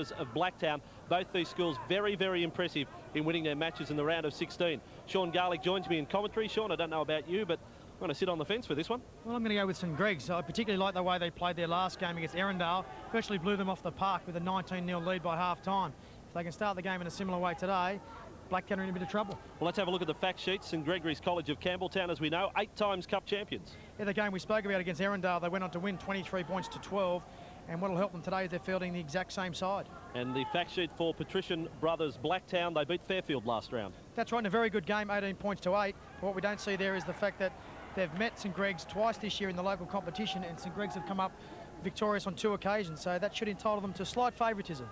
Brothers of Blacktown. Both these schools very, very impressive in winning their matches in the round of 16. Sean Garlick joins me in commentary. Sean, I don't know about you, but I'm going to sit on the fence for this one. Well, I'm going to go with St Greg's. I particularly like the way they played their last game against Erindale. Virtually blew them off the park with a 19-0 lead by half-time. If they can start the game in a similar way today, Blacktown are in a bit of trouble. Well, let's have a look at the fact sheet. St Gregory's College of Campbelltown, as we know, 8 times cup champions. Yeah, the game we spoke about against Erindale, they went on to win 23 points to 12. And what will help them today is they're fielding the exact same side. And the fact sheet for Patrician Brothers Blacktown, they beat Fairfield last round. That's right, in a very good game, 18 points to 8. But what we don't see there is the fact that they've met St Greg's twice this year in the local competition, and St Greg's have come up victorious on 2 occasions, so that should entitle them to slight favouritism.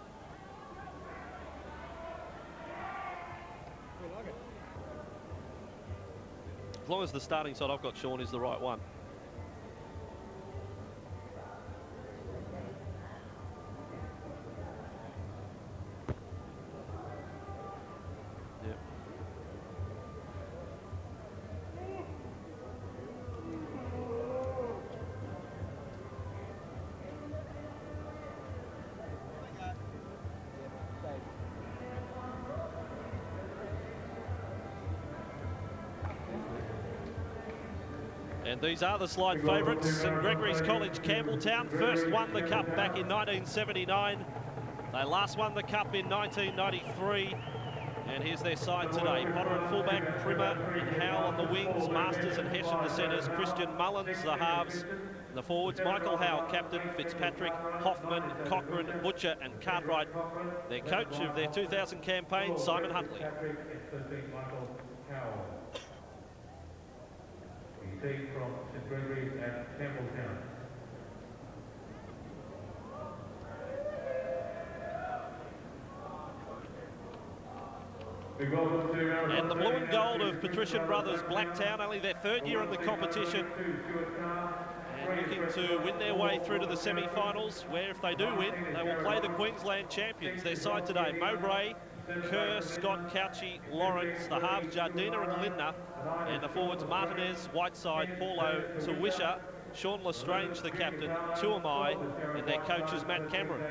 As long as the starting side I've got, Sean, is the right one. And these are the slide favourites. St Gregory's College Campbelltown first won the cup back in 1979. They last won the cup in 1993. And here's their side today. Potter at fullback, Primmer and Howell on the wings, Masters and Hesh in the centres, Christian Mullins the halves, and the forwards, Michael Howell captain, Fitzpatrick, Hoffman, Cochrane, Butcher and Cartwright. Their coach of their 2000 campaign, Simon Huntley. Take from St Gregory's at Campbelltown. And the blue and gold of Patrician Brothers Blacktown, only their 3rd year in the competition, and looking to win their way through to the semi-finals, where if they do win, they will play the Queensland champions. Their side today, Mowbray, Kerr, Scott, Couchy, Lawrence, the halves Jardina and Lindner, and the forwards Martinez, Whiteside, Paulo, Tawisha, Sean Lestrange the captain, Tuamai, and their coaches Matt Cameron.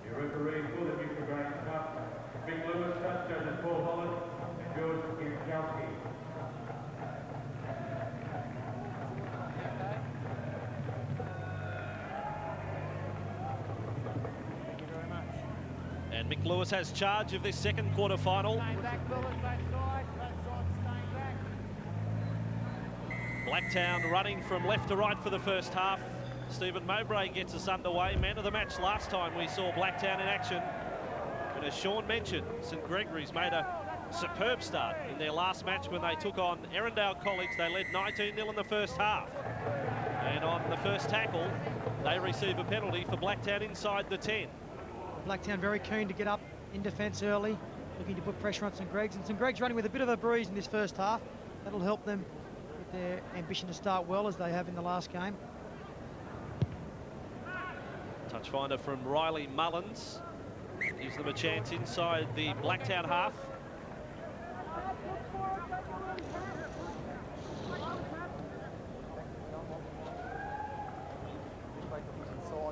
Your referees for the Nutri-Grain Cup, Big Lewis, judges Paul Holland and George Gimkowski. And Mick Lewis has charge of this second quarter final. Blacktown running from left to right for the first half. Stephen Mowbray gets us underway. Man of the match last time we saw Blacktown in action. And as Sean mentioned, St Gregory's made a superb start in their last match when they took on Erindale College. They led 19-0 in the first half. And on the first tackle, they receive a penalty for Blacktown inside the 10. Blacktown very keen to get up in defence early, looking to put pressure on St Greg's. And St Greg's running with a bit of a breeze in this first half. That'll help them with their ambition to start well, as they have in the last game. Touch finder from Riley Mullins gives them a chance inside the Blacktown half.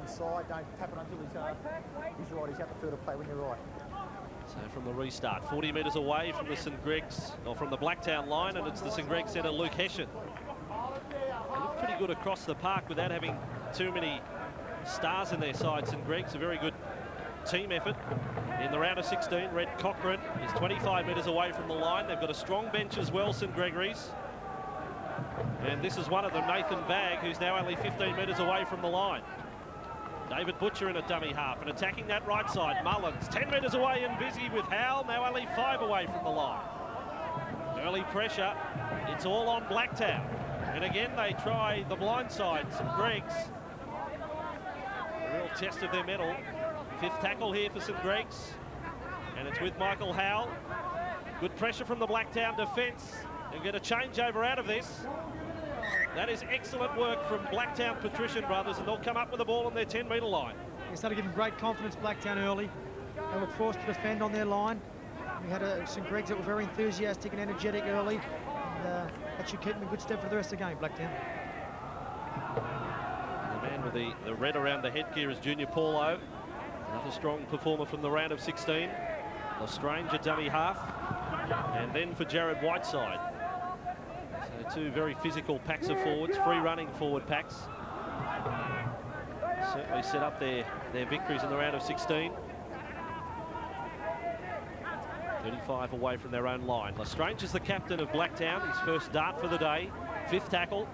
Side, don't tap it until he's right. He's out the field to play when you're right. So from the restart, 40 metres away from the St Greg's, or from the Blacktown line, and it's the St Greg's centre, Luke Hessian. They look pretty good across the park without having too many stars in their side. St Greg's a very good team effort. In the round of 16, Red Cochrane is 25 metres away from the line. They've got a strong bench as well, St Gregory's. And this is one of them, Nathan Bagg, who's now only 15 metres away from the line. David Butcher in a dummy half and attacking that right side. Mullins 10 metres away and busy with Howell, now only 5 away from the line. Early pressure, it's all on Blacktown. And again, they try the blind side, St Greg's. A real test of their mettle. 5th tackle here for St Greg's. And it's with Michael Howell. Good pressure from the Blacktown defence. They'll get a changeover out of this. That is excellent work from Blacktown Patrician Brothers, and they'll come up with the ball on their 10-metre line. They started giving great confidence Blacktown early. They were forced to defend on their line. We had St Greg's that were very enthusiastic and energetic early. And, that should keep them in good stead for the rest of the game, Blacktown. with the red around the headgear is junior Paulo. Another strong performer from the round of 16. Lestrange, a dummy half. And then for Jared Whiteside. So two very physical packs of forwards, free running forward packs. Certainly set up their victories in the round of 16. 35 away from their own line. Lestrange is the captain of Blacktown, his first dart for the day. 5th tackle.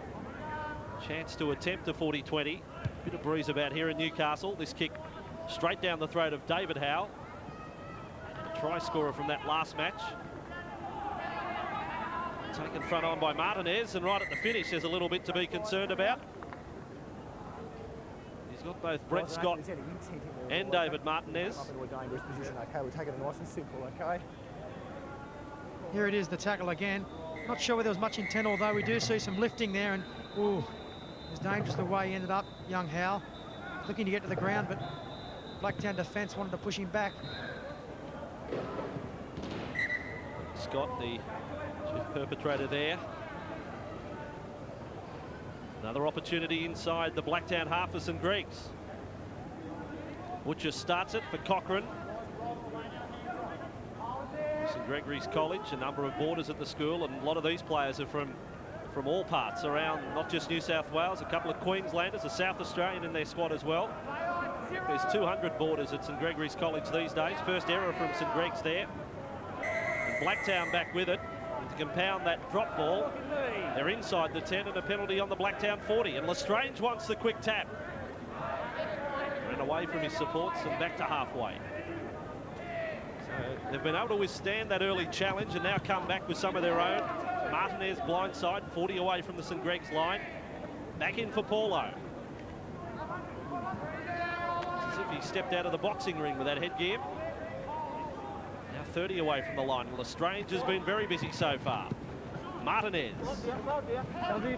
Chance to attempt a 40-20. Bit of breeze about here in Newcastle. This kick straight down the throat of David Howe. A try scorer from that last match. Taken front on by Martinez, and right at the finish there's a little bit to be concerned about. He's got both Brett Scott and David Martinez. Okay, we'll take it nice and simple, okay? Here it is, the tackle again. Not sure whether there was much intent, although we do see some lifting there, and ooh, it was dangerous the way he ended up, young Howe. Looking to get to the ground, but Blacktown defence wanted to push him back. Scott, the chief perpetrator there. Another opportunity inside the Blacktown half for St Greg's. Butcher starts it for Cochrane. St Gregory's College, a number of boarders at the school, and a lot of these players are from all parts around, not just New South Wales, a couple of Queenslanders, a South Australian in their squad as well. There's 200 boarders at St Gregory's College these days. First error from St Greg's there. And Blacktown back with it. And to compound that drop ball, they're inside the 10 and a penalty on the Blacktown 40. And Lestrange wants the quick tap. Ran away from his supports and back to halfway. So they've been able to withstand that early challenge and now come back with some of their own. Martinez blindside, 40 away from the St Greg's line. Back in for Paulo. As if he stepped out of the boxing ring with that headgear. Now 30 away from the line. Lestrange has been very busy so far. Martinez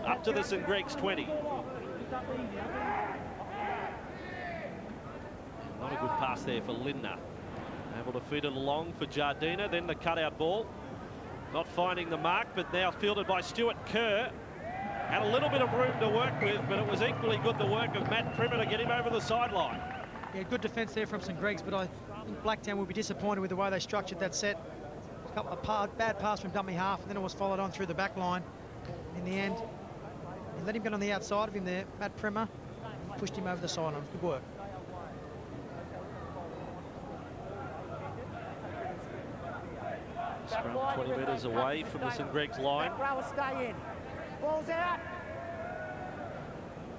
up to the St Greg's 20. Not a good pass there for Lindner. Able to feed it along for Jardina. Then the cutout ball. Not finding the mark, but now fielded by Stuart Kerr. Had a little bit of room to work with, but it was equally good the work of Matt Primmer to get him over the sideline. Yeah, good defence there from St Greg's, but I think Blacktown will be disappointed with the way they structured that set. A couple of bad pass from dummy half, and then it was followed on through the back line. In the end, he let him get on the outside of him there, Matt Primmer, pushed him over the sideline. Good work. Scrum 20 metres away from the St Greg's line. Stay in. Ball's out.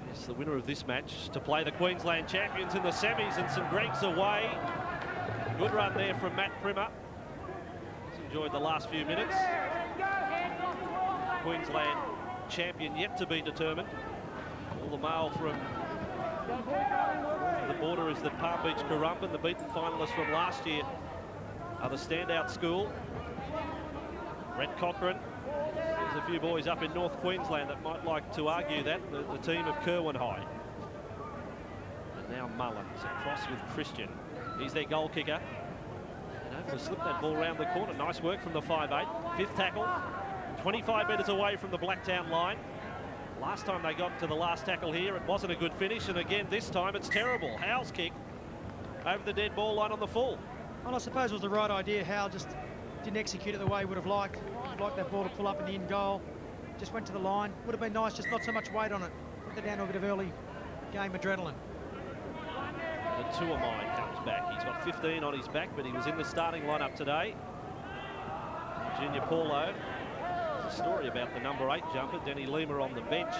Yes, the winner of this match to play the Queensland champions in the semis, and St Greg's away. Good run there from Matt Primmer. He's enjoyed the last few minutes. Queensland champion yet to be determined. All the mail from the border is that Palm Beach Currumbin, the beaten finalists from last year, are the standout school. Brett Cochrane. There's a few boys up in North Queensland that might like to argue that, the team of Kerwin High. And now Mullins across with Christian. He's their goal kicker. And able to slip that ball around the corner. Nice work from the 5'8". 5th tackle. 25 metres away from the Blacktown line. Last time they got to the last tackle here, it wasn't a good finish. And again, this time it's terrible. Howe's kick over the dead ball line on the full. Well, I suppose it was the right idea. Howe just didn't execute it the way he would have liked. He'd like that ball to pull up in the in goal. Just went to the line. Would have been nice, just not so much weight on it. Put it down to a bit of early game adrenaline. The Tuamine comes back. He's got 15 on his back, but he was in the starting lineup today. Junior Paulo. There's a story about the number 8 jumper, Denny Lima, on the bench.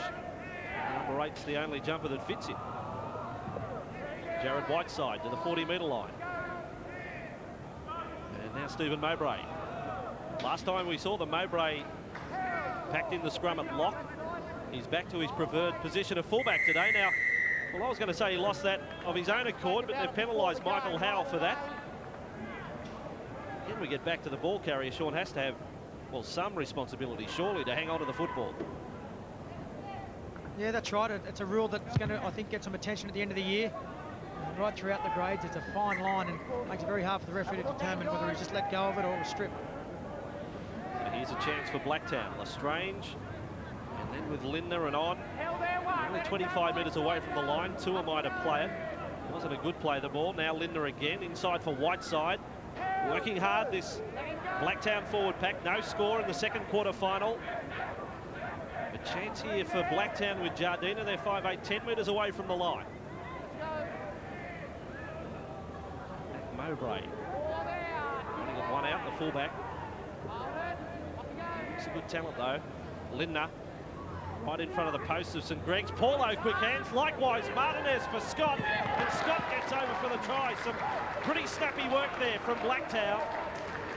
Number 8's the only jumper that fits him. Jared Whiteside to the 40-metre line. And now Stephen Mowbray. Last time we saw the Mowbray packed in the scrum at lock. He's back to his preferred position of fullback today. Now, well, I was going to say he lost that of his own accord, but they've penalised Michael Howell for that. Again, we get back to the ball carrier. Sean has to have, well, some responsibility, surely, to hang on to the football. Yeah, that's right. It's a rule that's going to, I think, get some attention at the end of the year. Right throughout the grades, it's a fine line and makes it very hard for the referee to determine whether he's just let go of it or strip. So here's a chance for Blacktown. Lestrange, and then with Lindner and on. Only 25 metres away from the line. Tuamai to play it. It wasn't a good play, the ball. Now Lindner again, inside for Whiteside. Working hard, this Blacktown forward pack. No score in the second quarter final. A chance here for Blacktown with Jardina. They're 5'8", 10 metres away from the line. Mowbray. Only got one out, the fullback. It's a good talent, though. Lindner. Right in front of the post of St Greg's. Paulo, quick hands. Likewise, Martinez for Scott. And Scott gets over for the try. Some pretty snappy work there from Blacktown.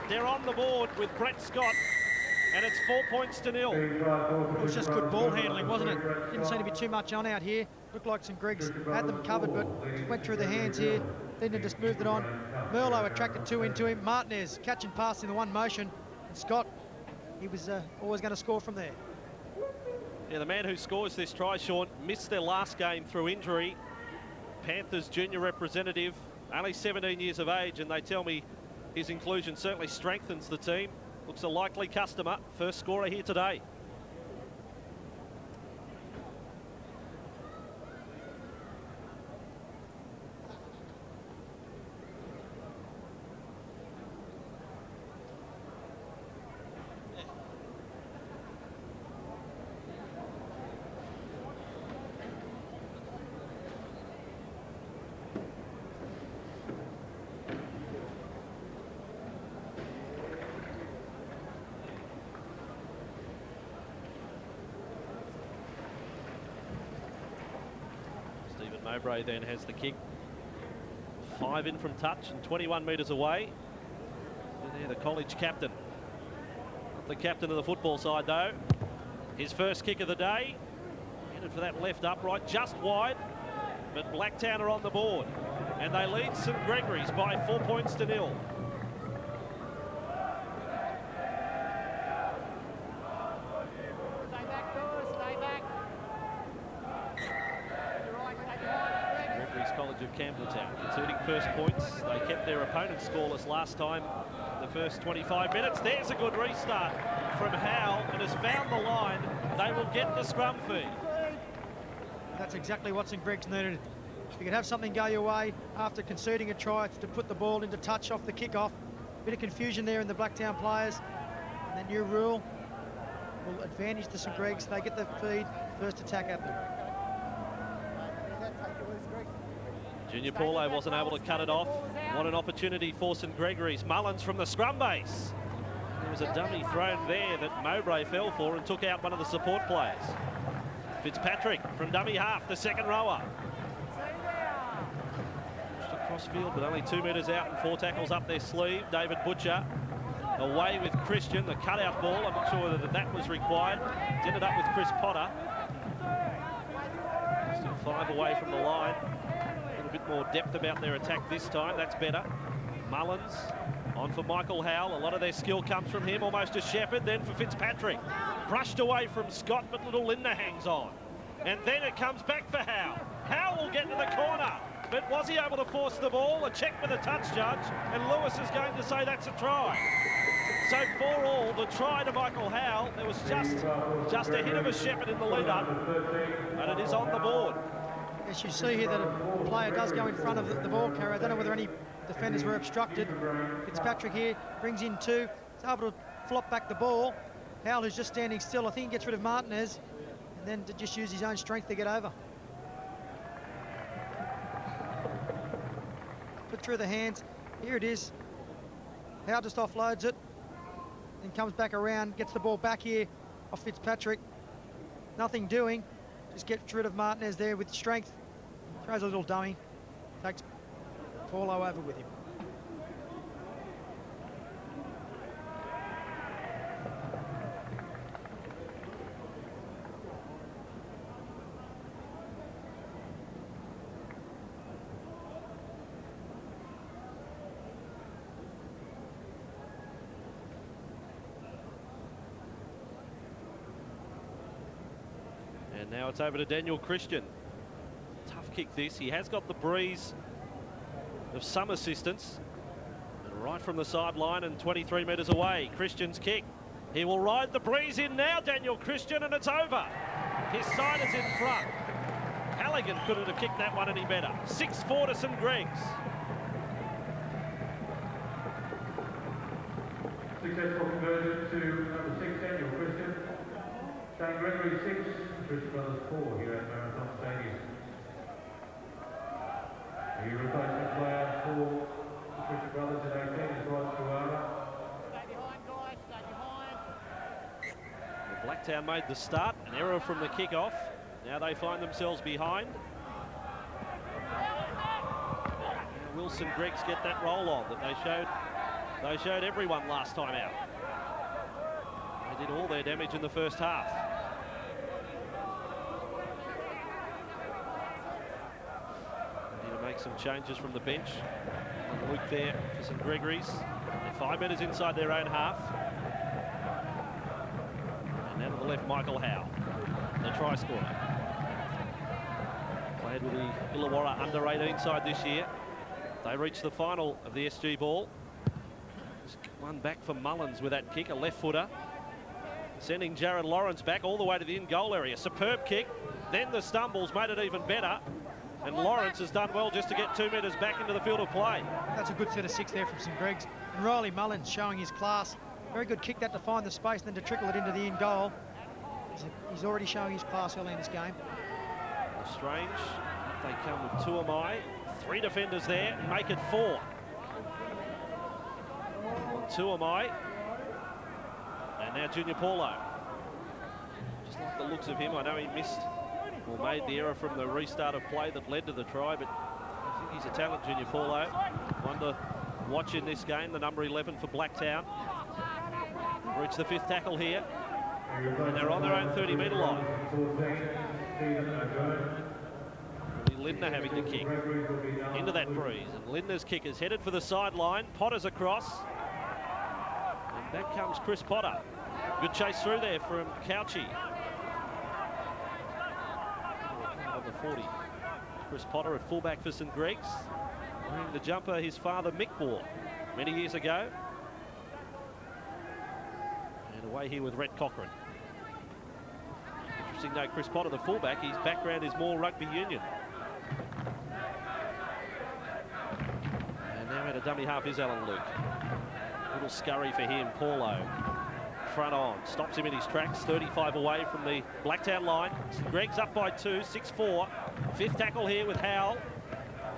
They're on the board with Brett Scott. And it's 4-0. It was just good ball handling, wasn't it? Didn't seem to be too much on out here. Looked like St Greg's had them covered, but just went through the hands here. Then they just moved it on. Merlo attracted two into him. Martinez catching pass in the one motion. And Scott, he was always going to score from there. Yeah, the man who scores this try, Sean, missed their last game through injury. Panthers junior representative, only 17 years of age, and they tell me his inclusion certainly strengthens the team. Looks a likely customer. First scorer here today. Mowbray then has the kick. 5 in from touch and 21 metres away. And there, the college captain. Not the captain of the football side, though. His first kick of the day. Headed for that left upright, just wide. But Blacktown are on the board. And they lead St Gregory's by 4-0. Of Campbelltown conceding first points. They kept their opponent scoreless last time the first 25 minutes. There's a good restart from Howe and has found the line. They will get the scrum fee. That's exactly what St Greg's needed. If you could have something go your way after conceding a try to put the ball into touch off the kickoff. Bit of confusion there in the Blacktown players. And that new rule will advantage the St Greg's. They get the feed, first attack at them. Junior Paulo wasn't able to cut it off. What an opportunity for St Gregory's. Mullins from the scrum base. There was a dummy thrown there that Mowbray fell for and took out one of the support players. Fitzpatrick from dummy half, the second rower. Just across field, but only 2 metres out and 4 tackles up their sleeve. David Butcher away with Christian, the cutout ball. I'm not sure whether that was required. It ended up with Chris Potter. Still 5 away from the line. A bit more depth about their attack this time. That's better. Mullins on for Michael Howell. A lot of their skill comes from him. Almost a shepherd. Then for Fitzpatrick. Brushed away from Scott, but little Lindner hangs on. And then it comes back for Howell. Howell will get to the corner. But was he able to force the ball? A check with a touch judge. And Lewis is going to say that's a try. So for all, the try to Michael Howell. There was just a hit of a shepherd in the lead-up. And it is on the board. As you see here that a player does go in front of the ball carrier. I don't know whether any defenders were obstructed. Fitzpatrick here brings in 2. He's able to flop back the ball. Howell is just standing still. I think he gets rid of Martinez and then to just use his own strength to get over. Put through the hands. Here it is. Howell just offloads it. Then comes back around, gets the ball back here off Fitzpatrick. Nothing doing. Just gets rid of Martinez there with strength. Throws a little dummy. Takes Paulo over with him. And now it's over to Daniel Christian. Tough kick this. He has got the breeze of some assistance. And right from the sideline and 23 metres away, Christian's kick. He will ride the breeze in now, Daniel Christian, and it's over. His side is in front. Callaghan couldn't have kicked that one any better. 6-4 to St Greg's. Successful conversion to number 6, Daniel Christian. Shane Gregory 6, Patrician Brothers 4 here at Marathon Stadium. The replacement player for Patrician Brothers in 18 is Rod Suara. Blacktown made the start, an error from the kick-off. Now they find themselves behind. Will St Greg's get that roll on that they showed everyone last time out? They did all their damage in the first half. They need to make some changes from the bench. And Luke there for St Gregory's. They're 5 metres inside their own half. And now to the left, Michael Howe, the try scorer. Played with the Illawarra under-18 side this year. They reached the final of the SG Ball. One back for Mullins with that kick, a left footer. Sending Jared Lawrence back all the way to the in-goal area. Superb kick, then the stumbles made it even better. And Lawrence has done well just to get 2 metres back into the field of play. That's a good set of 6 there from St Greg's. And Riley Mullins showing his class. Very good kick that to find the space and then to trickle it into the in-goal. He's already showing his class early in this game. Strange, they come with 2 Amai. 3 defenders there and make it 4. 2 Amai. And now Junior Paulo. Just like the looks of him, I know he missed or made the error from the restart of play that led to the try, but I think he's a talent, Junior Paulo. One to watch in this game, the number 11 for Blacktown. Reach the 5th tackle here. And they're on their own 30-metre line. Lindner having the kick into that breeze, and Lindner's kick is headed for the sideline. Potter's across, and back comes Chris Potter. Good chase through there from Couchy. On the 40, Chris Potter at fullback for St Greg's, wearing the jumper his father Mick wore many years ago. And away here with Rhett Cochran. Interesting note, Chris Potter, the fullback, his background is more rugby union. And now at a dummy half is Alan Luke. Little scurry for him, Paulo. Front on, stops him in his tracks, 35 away from the Blacktown line. St Greg's up by 2, 6-4. 5th tackle here with Howell.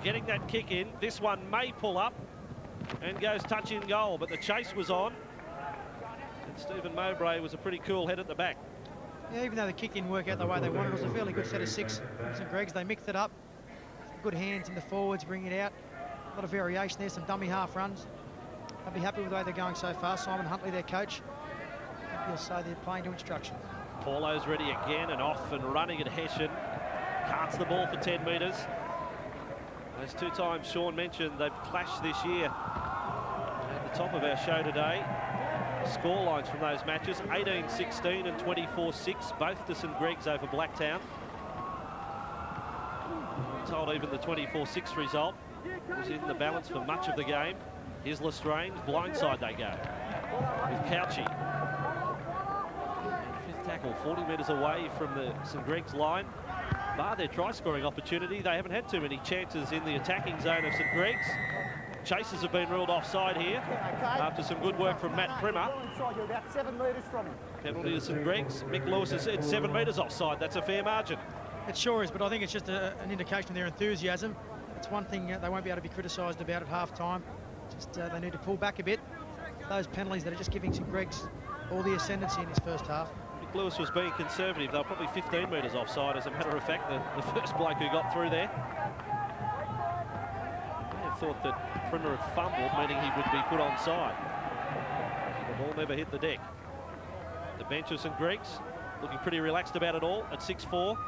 Getting that kick in. This one may pull up and goes touch in goal, but the chase was on. And Stephen Mowbray was a pretty cool head at the back. Yeah, even though the kick didn't work out the way they wanted, it was a fairly good set of 6 from St Greg's. They mixed it up. Good hands in the forwards, bring it out. A lot of variation there, some dummy half runs. I'll be happy with the way they're going so far. Simon Huntley, their coach, he'll say they're playing to instruction. Paulo's ready again and off and running at Hessian. Carts the ball for 10 metres. Those 2 times Sean mentioned they've clashed this year. At the top of our show today, score lines from those matches, 18-16 and 24-6, both to St Greg's over Blacktown. I'm told even the 24-6 result was in the balance for much of the game. Here's Lestrange, blindside they go with Couchy. 5th tackle, 40 metres away from the St Greg's line. Bar their try-scoring opportunity, they haven't had too many chances in the attacking zone of St Greg's. Chases have been ruled offside here after some good work from Matt Primmer. You're about 7 metres from him. Penalty to St Greg's. Mick Lewis has said 7 metres offside. That's a fair margin. It sure is, but I think it's just an indication of their enthusiasm. It's one thing they won't be able to be criticised about at half-time. Just they need to pull back a bit. Those penalties that are just giving St Greg's all the ascendancy in this first half. Mick Lewis was being conservative. They were probably 15 metres offside, as a matter of fact, the first bloke who got through there. I have thought that Primmer had fumbled, meaning he would be put onside. The ball never hit the deck. The bench of St Greg's looking pretty relaxed about it all at 6-4.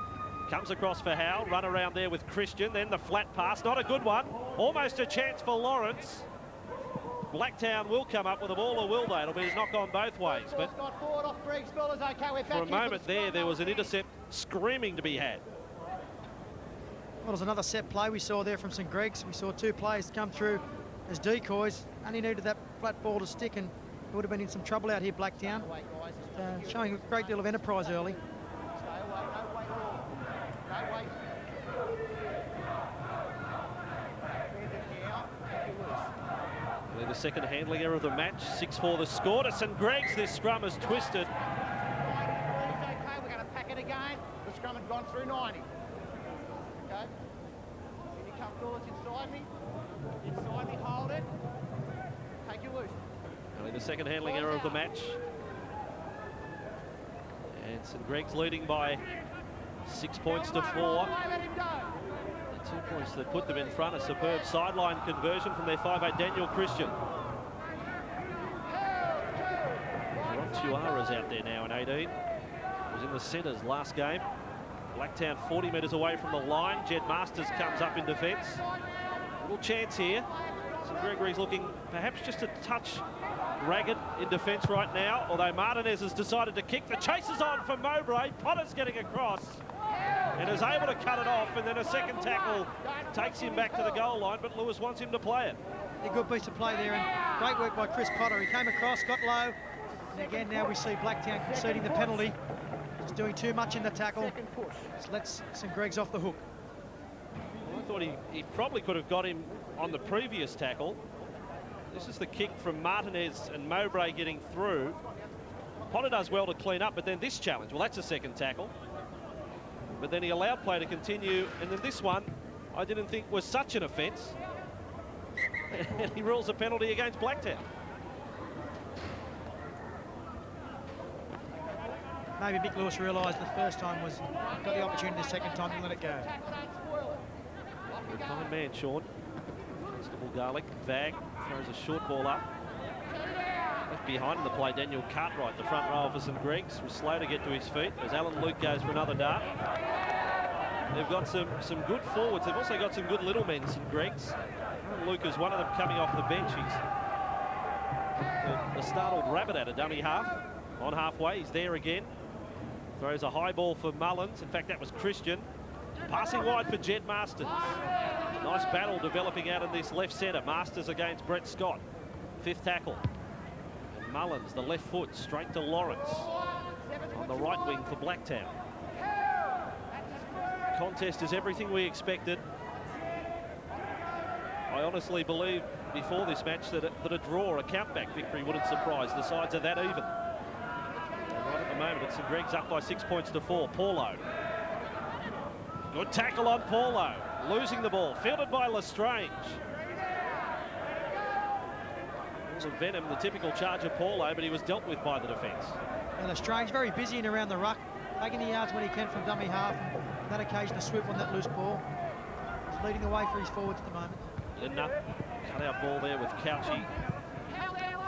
Comes across for Howe, run around there with Christian, then the flat pass, not a good one. Almost a chance for Lawrence. Blacktown will come up with the ball, or will they? It'll be a knock on both ways. But for a moment there was an intercept screaming to be had. Well, there's another set play we saw there from St Greg's. We saw 2 players come through as decoys. Only needed that flat ball to stick, and it would have been in some trouble out here, Blacktown. Showing a great deal of enterprise early. second handling error of the match. 6-4 the score to St Greg's. This scrum is twisted. It's okay, we're going to pack it again. The scrum had gone through 90. Okay? When you come forward, inside me. Inside me, hold it. Take your loose. Only the second handling error of the match. And St Greg's leading by 6 points to 4. Let him go. The 2 points that put them in front. A superb sideline conversion from their 5'8" Daniel Christian. Ron Tuara's out there now in 18. Was in the centres last game. Blacktown 40 metres away from the line. Jed Masters comes up in defence. Little chance here. St Gregory's looking perhaps just a touch ragged in defence right now, although Martinez has decided to kick. The chase is on for Mowbray. Potter's getting across and is able to cut it off, and then a second tackle takes him back to the goal line, but Lewis wants him to play it. A good piece of play there, and great work by Chris Potter. He came across, got low, and again now we see Blacktown conceding the penalty. Just doing too much in the tackle. Just lets St Greg's off the hook. Well, I thought he probably could have got him on the previous tackle. This is the kick from Martinez and Mowbray getting through. Potter does well to clean up, but then this challenge, well, that's a second tackle. But then he allowed play to continue, and then this one I didn't think was such an offence. And he rules a penalty against Blacktown. Maybe Mick Lewis realised the first time got the opportunity, the second time he let it go. Fine man, Sean. Constable Garlic, Vag throws a short ball up. Left behind in the play, Daniel Cartwright, the front row for St Greg's, was slow to get to his feet as Alan Luke goes for another dart. They've got some good forwards. They've also got some good little men, St Greg's. Alan Luke is one of them coming off the bench. He's a startled rabbit at a dummy half. On halfway, he's there again. Throws a high ball for Mullins. In fact, that was Christian. Passing wide for Jed Masters. Nice battle developing out in this left centre. Masters against Brett Scott. Fifth tackle. And Mullins, the left foot, straight to Lawrence. On the right wing for Blacktown. Contest is everything we expected. I honestly believe before this match that a draw, a countback victory wouldn't surprise. The sides are that even. Right at the moment, it's St Greg's up by 6 points to 4. Paulo. Good tackle on Paulo. Losing the ball. Fielded by Lestrange. The venom, the typical charge of Paulo, but he was dealt with by the defence. And Lestrange very busy and around the ruck, taking the yards when he can from dummy half. And on that occasion, a swoop on that loose ball. He's leading the way for his forwards at the moment. Lindner, cut out ball there with Couchy.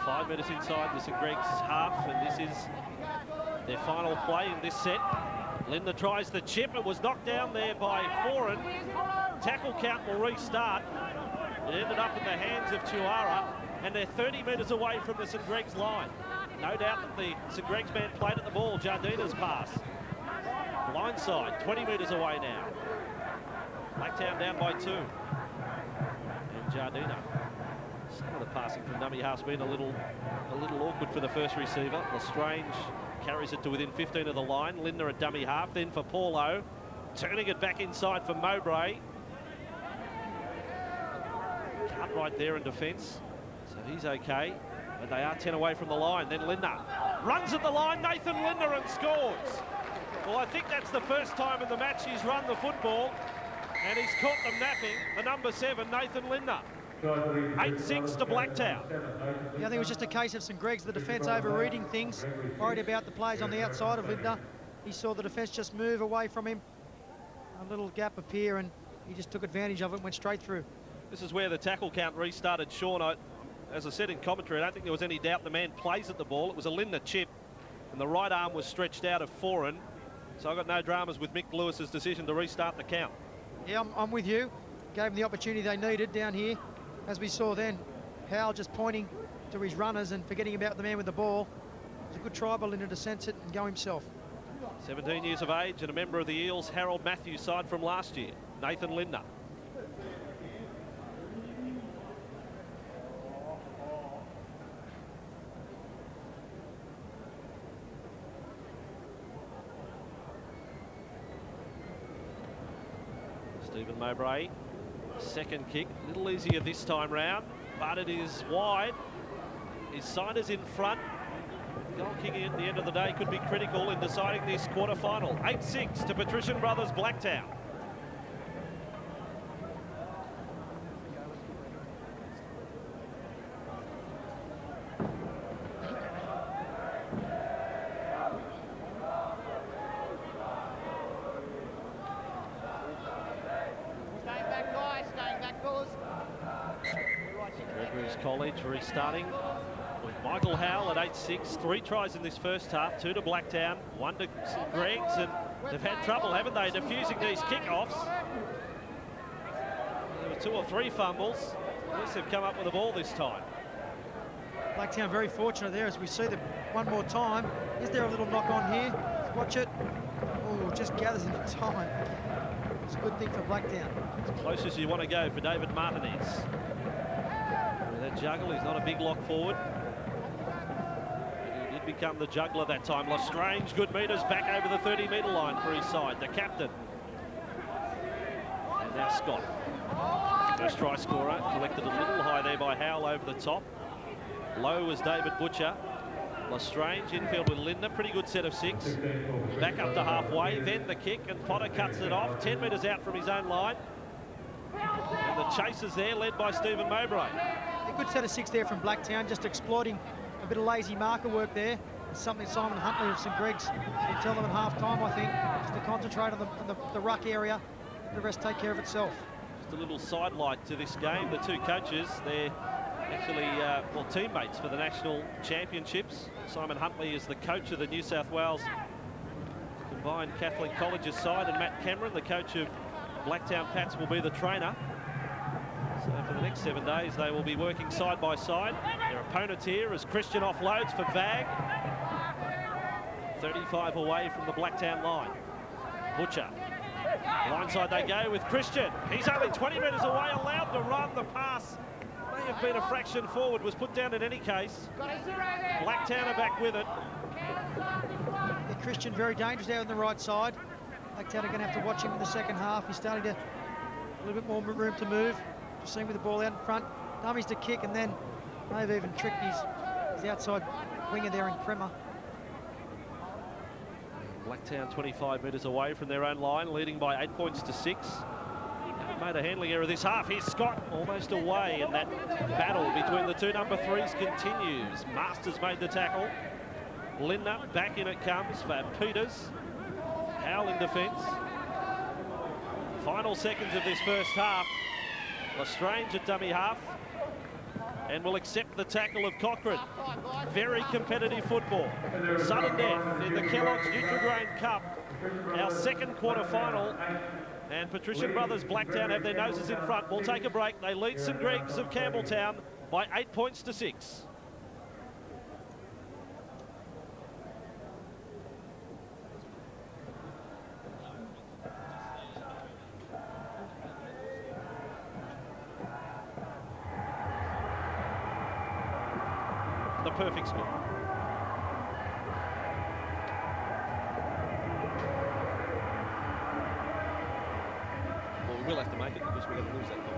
5 metres inside the St Greg's half, and this is their final play in this set. Lindner tries the chip. It was knocked down there by Foran. Tackle count will restart. It ended up in the hands of Tuara, and they're 30 metres away from the St Greg's line. No doubt that the St Greg's man played at the ball. Jardina's pass. Blindside, 20 metres away now. Blacktown down by 2. And Jardina. Some of the passing from dummy half's been a little awkward for the first receiver. Lestrange carries it to within 15 of the line. Lindner at dummy half, then for Paulo. Turning it back inside for Mowbray. Cartwright there in defence, so he's okay. But they are 10 away from the line. Then Lindner runs at the line, Nathan Lindner, and scores. Well, I think that's the first time in the match he's run the football, and he's caught them napping. The number 7, Nathan Lindner. 8-6 to Blacktown. Yeah, I think it was just a case of St Greg's, the defence overreading things, worried about the players on the outside of Lindner. He saw the defence just move away from him. A little gap appear, and he just took advantage of it and went straight through. This is where the tackle count restarted, Sean. As I said in commentary, I don't think there was any doubt the man plays at the ball. It was a Lindner chip, and the right arm was stretched out of Foran. So I've got no dramas with Mick Lewis's decision to restart the count. Yeah, I'm with you. Gave them the opportunity they needed down here. As we saw then, Howell just pointing to his runners and forgetting about the man with the ball. It was a good try by Lindner to sense it and go himself. 17 years of age and a member of the Eels, Harold Matthews' side from last year, Nathan Lindner. Stephen Mowbray, second kick, a little easier this time round. but it is wide. His side is in front. Goal kicking at the end of the day could be critical in deciding this quarter-final. 8-6 to Patrician Brothers Blacktown. Gregory's College restarting with Michael Howell at 8-6. 3 tries in this first half, 2 to Blacktown, 1 to St Greg's, and they've had trouble, haven't they, diffusing these kickoffs. There were 2 or 3 fumbles. At least they've come up with the ball this time. Blacktown very fortunate there as we see them one more time. Is there a little knock on here? Let's watch it. Oh, just gathers into time. It's a good thing for Blacktown. As close as you want to go for David Martinez. With that juggle, he's not a big lock forward. But he did become the juggler that time. Lestrange, good metres back over the 30-metre line for his side, the captain. And now Scott. First try scorer, collected a little high there by Howell over the top. Low was David Butcher. Lestrange infield with Linda, pretty good set of 6. Back up to halfway, then the kick, and Potter cuts it off, 10 metres out from his own line. And the chasers there, led by Stephen Mowbray. A good set of 6 there from Blacktown, just exploiting a bit of lazy marker work there. It's something Simon Huntley of St Greg's will tell them at half-time, I think, just to concentrate on the ruck area, the rest take care of itself. Just a little sidelight to this game. The 2 coaches, they're actually, well, teammates for the national championships. Simon Huntley is the coach of the New South Wales Combined Catholic Colleges side, and Matt Cameron, the coach of Blacktown Pats, will be the trainer. So for the next 7 days, they will be working side by side. Their opponents here as Christian offloads for Vag. 35 away from the Blacktown line. Butcher. Blindside they go with Christian. He's only 20 metres away, allowed to run. The pass may have been a fraction forward, was put down in any case. Blacktown are back with it. Yeah, Christian very dangerous there on the right side. Blacktown are going to have to watch him in the second half. He's starting to a little bit more room to move. Just seeing with the ball out in front. Dummies to kick, and then may have even tricked his outside winger there in Kremer. Blacktown 25 metres away from their own line, leading by 8 points to 6. Made a handling error this half. Here's Scott almost away, and that battle between the 2 number 3s continues. Masters made the tackle. Lindner, back in it comes for Peters. Howell in defence. Final seconds of this first half. Lestrange at dummy half, and will accept the tackle of Cochrane. Very competitive football. Sudden death in the Kellogg's Nutri-Grain Cup. Our second quarter-final. And Patrician Brothers Blacktown have their noses in front. We'll take a break. They lead St Greg's of Campbelltown by 8 points to 6. The perfect score. Well, we will have to make it because we're going to lose that goal.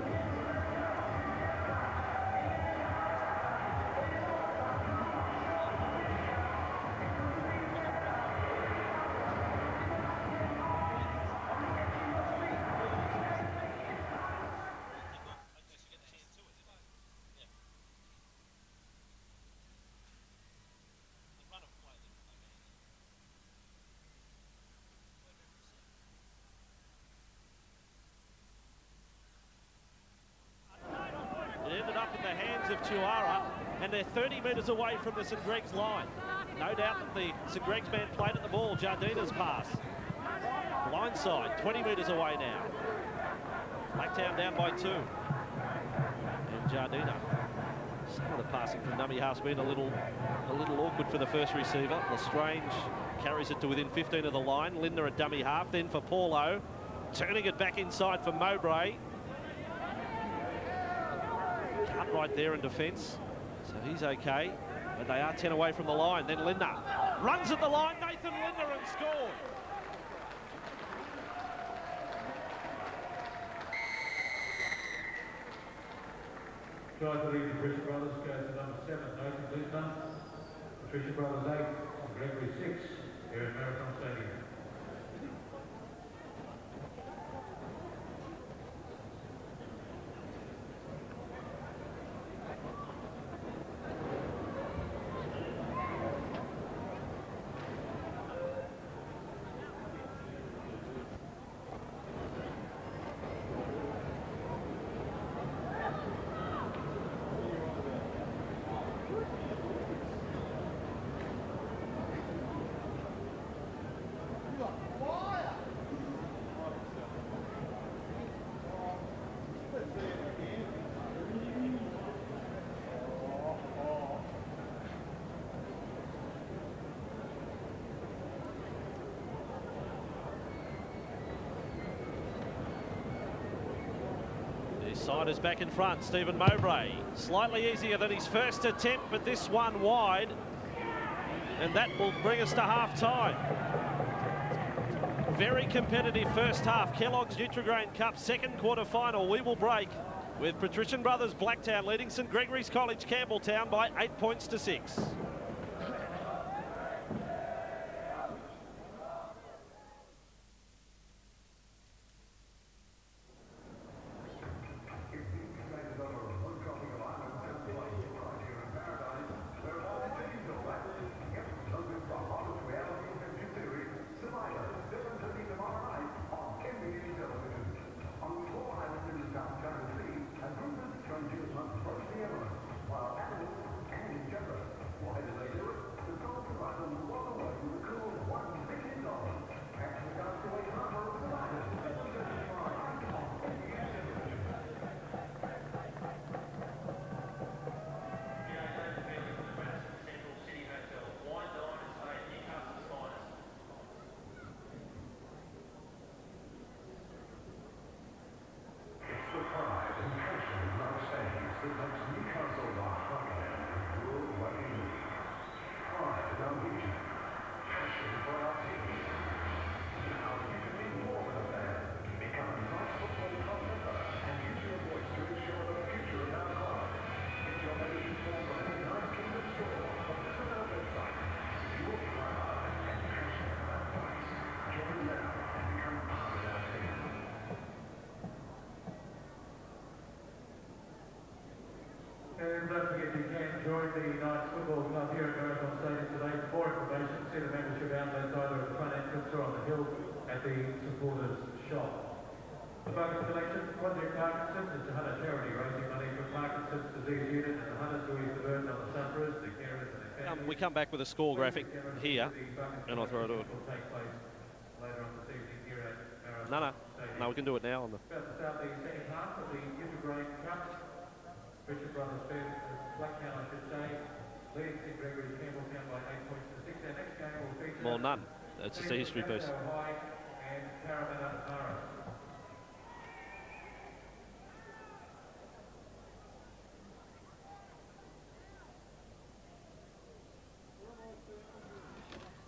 Of Tuara, and they're 30 metres away from the St Greg's line. No doubt that the St Greg's man played at the ball. Jardina's pass. Blindside, 20 metres away now. Blacktown down by 2. And Jardina. Some of the passing from dummy half's been a little awkward for the first receiver. Lestrange carries it to within 15 of the line. Lindner at dummy half, then for Paulo. Turning it back inside for Mowbray. Cut right there in defence, so he's okay, but they are 10 away from the line. Then Lindner runs at the line, Nathan Lindner, and scored. Drive the lead, Patrician Brothers goes to number 7, Nathan Lisbon. Patrician Brothers 8, Gregory 6, here at Marathon Stadium. Siders back in front, Stephen Mowbray. Slightly easier than his first attempt, but this one wide. And that will bring us to half-time. Very competitive first half. Kellogg's Nutri-Grain Cup second quarter final. We will break with Patrician Brothers Blacktown leading St Gregory's College Campbelltown by 8 points to 6. And don't forget you can join the Knights Football Club here at Marathon Stadium today. For more information, see the membership outlets either at the front entrance or on the hill at the supporters shop. The bonus collection, Project Parkinson's, it's a Hunter charity raising money for Parkinson's disease unit and the Hunters who ease the burden on the sufferers, the carers and their families. We come back with a score graphic here, and I'll throw it over. Will take place later on this evening here at Marathon Stadium. No, we can do it now on the. About to start the second half of the Nutri-Grain Cup. Patrician Brothers Blacktown, I should say, leading St Gregory's Campbelltown by 8 points to 6. Our next game will feature... Well, none. It's just a history piece. High and Parramatta Mara.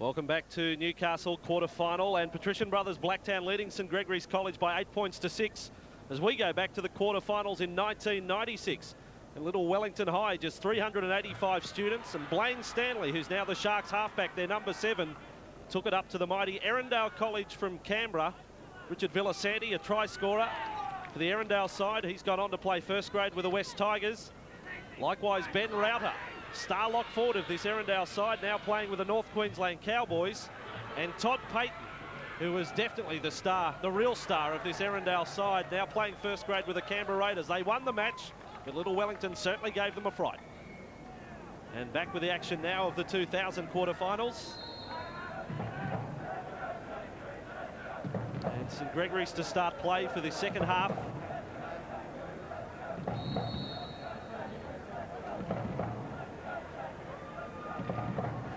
Welcome back to Newcastle quarter-final, and Patrician Brothers Blacktown leading St Gregory's College by 8 points to 6 as we go back to the quarter-finals in 1996. And Little Wellington High, just 385 students, and Blaine Stanley, who's now the Sharks halfback, their number 7, took it up to the mighty Erindale College from Canberra. Richard Villasanti, a try scorer for the Erindale side. He's gone on to play first grade with the West Tigers. Likewise, Ben Router, star lock forward of this Erindale side, now playing with the North Queensland Cowboys. And Todd Payton, who was definitely the star, the real star of this Erindale side, now playing first grade with the Canberra Raiders. They won the match, but Little Wellington certainly gave them a fright. And back with the action now of the 2000 quarterfinals. And St Gregory's to start play for the second half.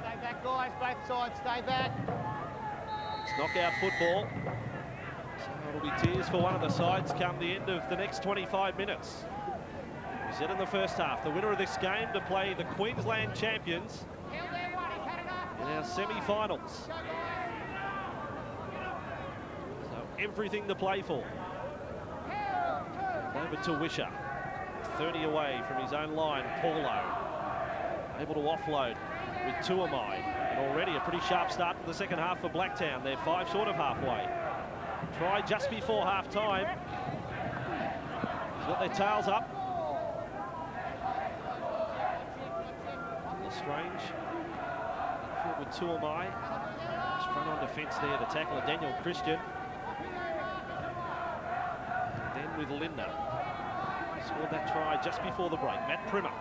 Stay back, guys, both sides, stay back. It's knockout football. So it'll be tears for one of the sides come the end of the next 25 minutes. We said in the first half, the winner of this game to play the Queensland champions in our semi-finals. So everything to play for. Over to Wisher. 30 away from his own line. Paulo able to offload with Tuamai. And already a pretty sharp start in the second half for Blacktown. They're 5 short of halfway. Try just before half-time. He's got their tails up. Lestrange. Forward with Tuamai. Just front on defence there, the tackler, Daniel Christian. And then with Linda. Scored that try just before the break. Matt Primmer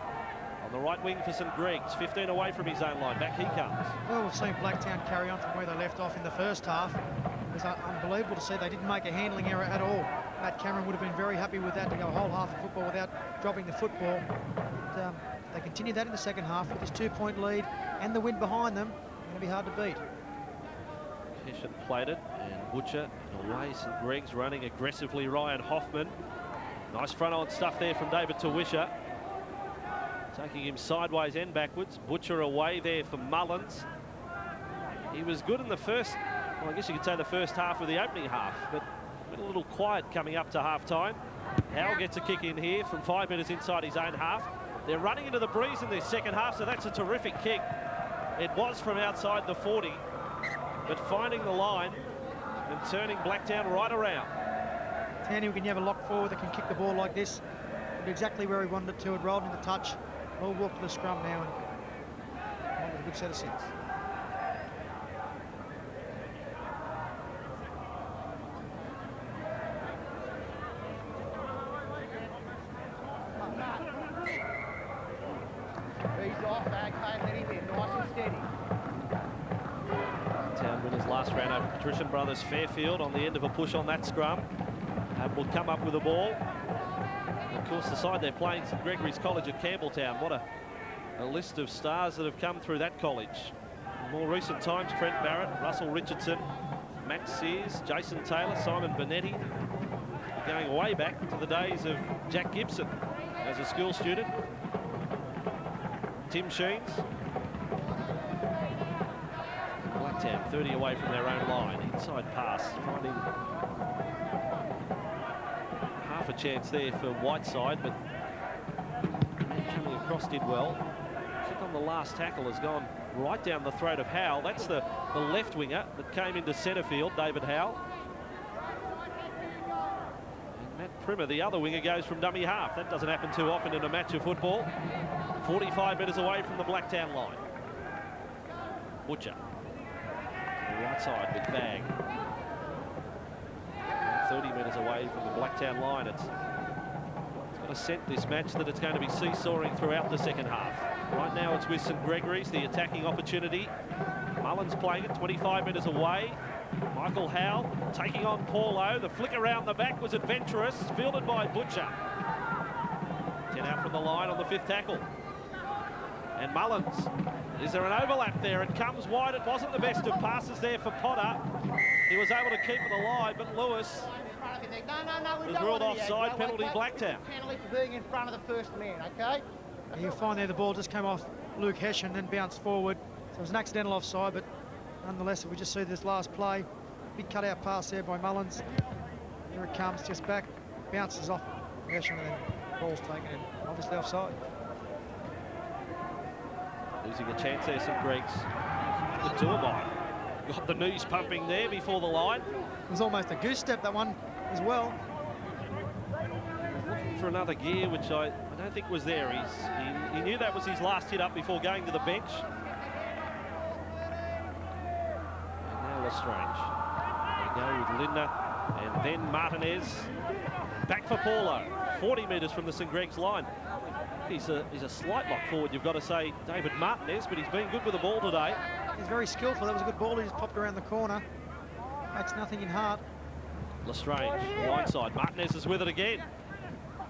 on the right wing for St Greg's. 15 away from his own line. Back he comes. Well, we've seen Blacktown carry on from where they left off in the first half. It was unbelievable to see they didn't make a handling error at all. Matt Cameron would have been very happy with that, to go a whole half of football without dropping the football. But, they continued that in the second half with this 2-point lead and the win behind them. Going to be hard to beat. Hessian played it, and Butcher away. St Greg's running aggressively. Ryan Hoffman. Nice front-on stuff there from David Tawisha. Taking him sideways and backwards. Butcher away there for Mullins. He was good in the first, well, I guess you could say the first half of the opening half, but a little quiet coming up to half-time. Howell gets a kick in here from 5 metres inside his own half. They're running into the breeze in this second half, so that's a terrific kick. It was from outside the 40, but finding the line and turning Blacktown right around. Tanny, when you have a lock forward that can kick the ball like this, exactly where he wanted it to. It rolled into touch. We'll walk to the scrum now and with a good set of six. He's off, okay, let him in, nice and steady. Town winners last round over Patrician Brothers Fairfield on the end of a push on that scrum. Will come up with the ball. And of course, the side they're playing, St Gregory's College at Campbelltown. What a list of stars that have come through that college. In more recent times, Trent Barrett, Russell Richardson, Matt Sears, Jason Taylor, Simon Benetti. Going way back to the days of Jack Gibson as a school student. Tim Sheens. Blacktown 30 away from their own line. Inside pass, finding half a chance there for Whiteside, but coming across did well. Kick on the last tackle has gone right down the throat of Howell. That's the left winger that came into centre field, David Howell. And Matt Primmer, the other winger, goes from dummy half. That doesn't happen too often in a match of football. 45 metres away from the Blacktown line. Butcher. To the right side with Bag. 30 metres away from the Blacktown line. It's got a scent this match that it's going to be seesawing throughout the second half. Right now it's with St Gregory's, the attacking opportunity. Mullins playing it 25 metres away. Michael Howell taking on Paulo. The flick around the back was adventurous, fielded by Butcher. 10 out from the line on the 5th tackle. And Mullins, is there an overlap there? It comes wide. It wasn't the best of passes there for Potter. He was able to keep it alive, but Lewis was ruled offside. Penalty Blacktown. Penalty for being in front of the first man, okay? You find there the ball just came off Luke Hessian and then bounced forward. So it was an accidental offside, but nonetheless, if we just see this last play, big cutout pass there by Mullins. Here it comes, just back, bounces off Hessian, and then ball's taken in. Obviously offside. Losing a chance there, St Greg's. The Tuamai got the knees pumping there before the line. It was almost a goose step, that one, as well. Looking for another gear, which I don't think was there. He knew that was his last hit up before going to the bench. And now Lestrange. They go with Linda, and then Martinez. Back for Paulo. 40 metres from the St Greg's line. He's a slight lock forward, you've got to say, David Martinez, but he's been good with the ball today. He's very skillful. That was a good ball. He just popped around the corner. Makes nothing in heart. Lestrange, blindside. Martinez is with it again.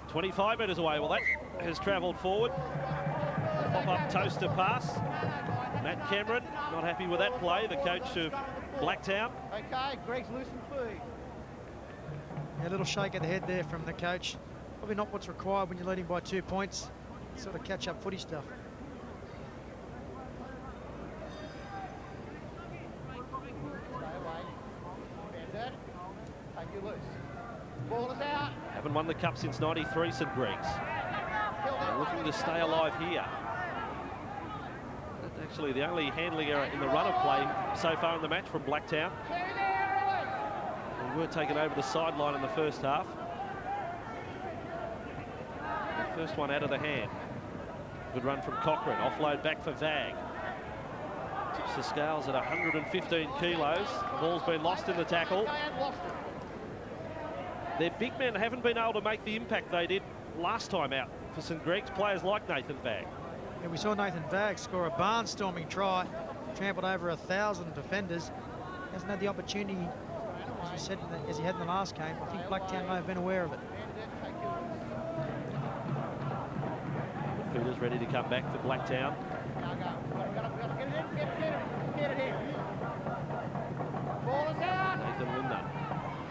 25 metres away. Well, that has travelled forward. Pop-up toaster pass. Matt Cameron, not happy with that play, the coach of Blacktown. Okay, Greg's loose and feed. A little shake of the head there from the coach. Probably not what's required when you're leading by 2 points. Sort of catch-up footy stuff. Take you loose. Ball is out. Haven't won the cup since '93, St Greg's. looking to stay alive here. That's actually the only handling error in the run of play so far in the match from Blacktown. We were taken over the sideline in the first half. The first one out of the hand. Good run from Cochrane. Offload back for Vag. Tips the scales at 115 kilos. The ball's been lost in the tackle. Their big men haven't been able to make the impact they did last time out for St Greg's, players like Nathan Vag. Yeah, we saw Nathan Vag score a barnstorming try, trampled over 1,000 defenders. Hasn't had the opportunity, as we said, as he had in the last game. I think Blacktown may have been aware of it. Peters ready to come back for Blacktown. Nathan Lindner.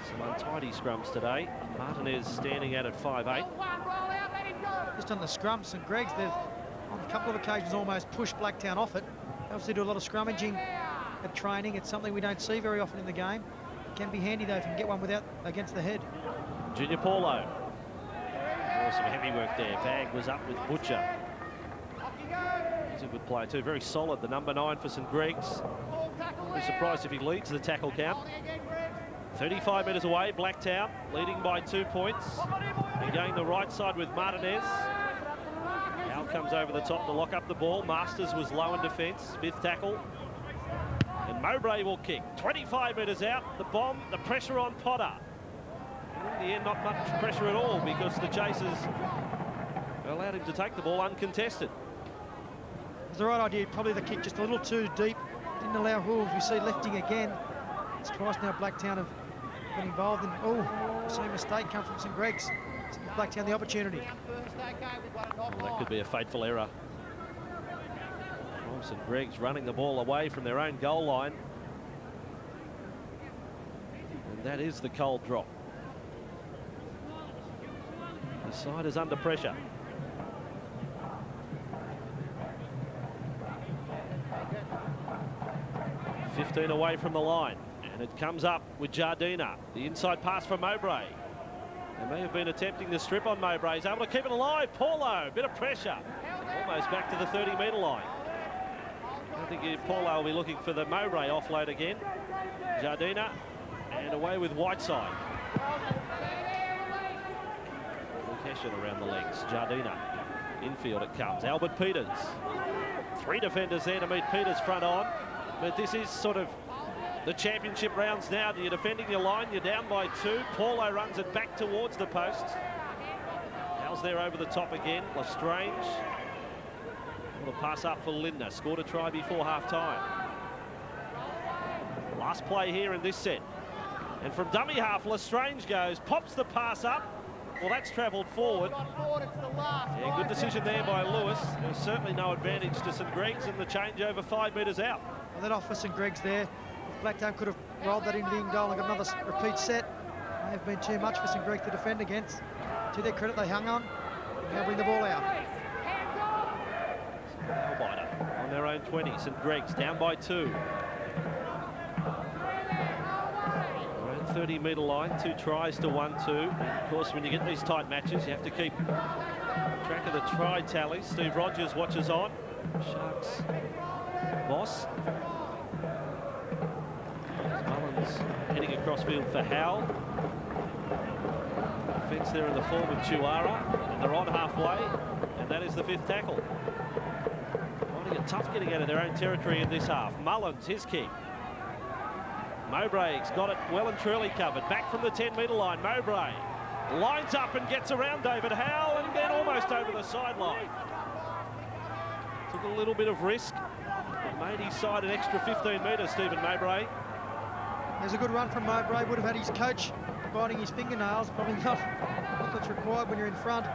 Some untidy scrums today. Martinez standing out at 5'8". Just on the scrum, St Greg's, they've on a couple of occasions almost pushed Blacktown off it. They obviously do a lot of scrummaging at training. It's something we don't see very often in the game. It can be handy though if you can get one without against the head. Junior Paulo. Oh, some heavy work there. Vag was up with Butcher. He's a good player too. Very solid, the number 9 for St Greg's. I'd be surprised if he leads the tackle count. 35 metres away, Blacktown leading by 2 points. They're going the right side with Martinez. Al comes over the top to lock up the ball. Masters was low in defence, 5th tackle. And Mowbray will kick. 25 metres out, the bomb, the pressure on Potter. In the end, not much pressure at all because the Chasers allowed him to take the ball uncontested. It was the right idea, probably the kick just a little too deep. Didn't allow Wolves. We see lifting again. It's twice now Blacktown have been involved in, same mistake come from St Greg's. Blacktown the opportunity. That could be a fateful error. St Greg's running the ball away from their own goal line. And that is the cold drop. The side is under pressure. .15 away from the line. And it comes up with Jardina. The inside pass from Mowbray. They may have been attempting the strip on Mowbray. He's able to keep it alive. Paulo, bit of pressure. Almost back to the 30-metre line. I think Paulo will be looking for the Mowbray offload again. Jardina, and away with Whiteside. Lucashian around the legs. Jardina, infield it comes. Albert Peters. 3 defenders there to meet Peters front on. But this is sort of the championship rounds now. You're defending your line, you're down by 2. Paulo runs it back towards the post. Al's there over the top again. Lestrange. A pass up for Lindner. Scored a try before half-time. Last play here in this set. And from dummy half, Lestrange goes, pops the pass up. Well, that's travelled forward. Yeah, good decision there by Lewis. There's certainly no advantage to St Greg's in the changeover 5 metres out. Well, that off for St Greg's there. If Blacktown could have rolled that into the in goal and got another repeat set, may have been too much for St Greg's to defend against. To their credit, they hung on. Now bring the ball out. Nailbiter on their own 20. St Greg's down by 2. Around 30-metre line, 2 tries to 1-2. Of course, when you get these tight matches, you have to keep track of the try tally. Steve Rogers watches on. Sharks boss. Mullins heading across field for Howell. Defence there in the form of Chihuahua. And they're on halfway, and that is the 5th tackle. Finding it tough getting out of their own territory in this half. Mullins, his kick. Mowbray's got it well and truly covered. Back from the 10-metre line, Mowbray lines up and gets around David Howell and then almost over the sideline. Took a little bit of risk, but made his side an extra 15 metres, Stephen Mowbray. There's a good run from Mowbray. Would have had his coach biting his fingernails. Probably not what's required when you're in front.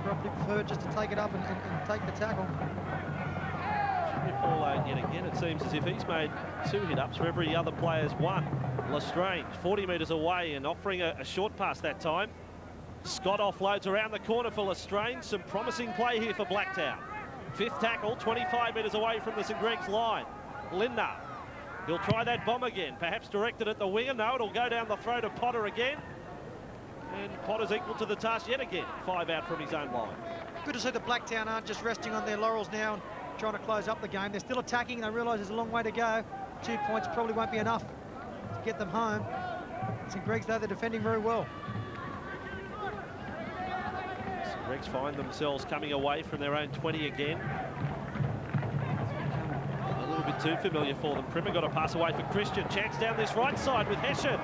Probably preferred just to take it up and take the tackle. Paulo, yet again, it seems as if he's made 2 hit-ups for every other player's 1. Lestrange, 40 metres away and offering a short pass that time. Scott offloads around the corner for Lestrange. Some promising play here for Blacktown. 5th tackle, 25 metres away from the St Greg's line. Lindner, he'll try that bomb again, perhaps directed at the winger. No, it'll go down the throat of Potter again. And Potter's equal to the task yet again. 5 out from his own line. good to see that Blacktown aren't just resting on their laurels now and trying to close up the game. They're still attacking. They realise there's a long way to go. 2 points probably won't be enough to get them home. St Greg's, though, they're defending very well. St Greg's find themselves coming away from their own 20 again. A little bit too familiar for them. Primer got a pass away for Christian. Chance down this right side with Hessian.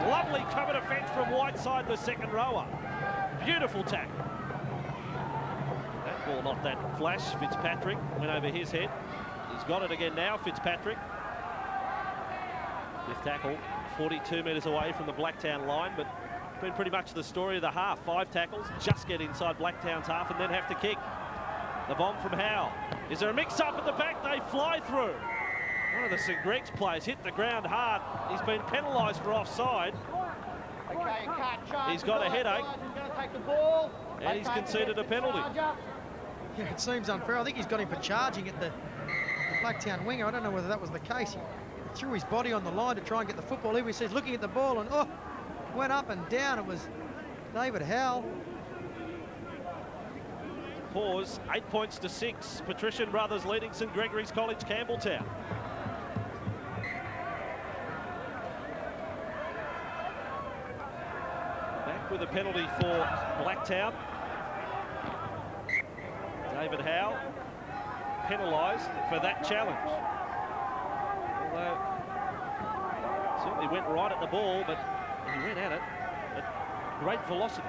Lovely cover defence from Whiteside, the second rower. Beautiful tackle. That ball, not that flash. Fitzpatrick went over his head. He's got it again now, Fitzpatrick. Fifth tackle, 42 metres away from the Blacktown line, but been pretty much the story of the half. 5 tackles, just get inside Blacktown's half and then have to kick. The bomb from Howe. Is there a mix-up at the back? They fly through. One of the St Greg's players hit the ground hard. He's been penalised for offside. Okay, you can't charge. He's got a headache. He's going to take the ball. And he's conceded a penalty. Yeah, it seems unfair. I think he's got him for charging at the Blacktown winger. I don't know whether that was the case. He threw his body on the line to try and get the football. He says looking at the ball and went up and down. It was David Howe. Pause, 8 points to 6. Patrician brothers leading St Gregory's College, Campbelltown. Back with a penalty for Blacktown. David Howe penalised for that challenge. Although certainly went right at the ball, but he went at it at great velocity.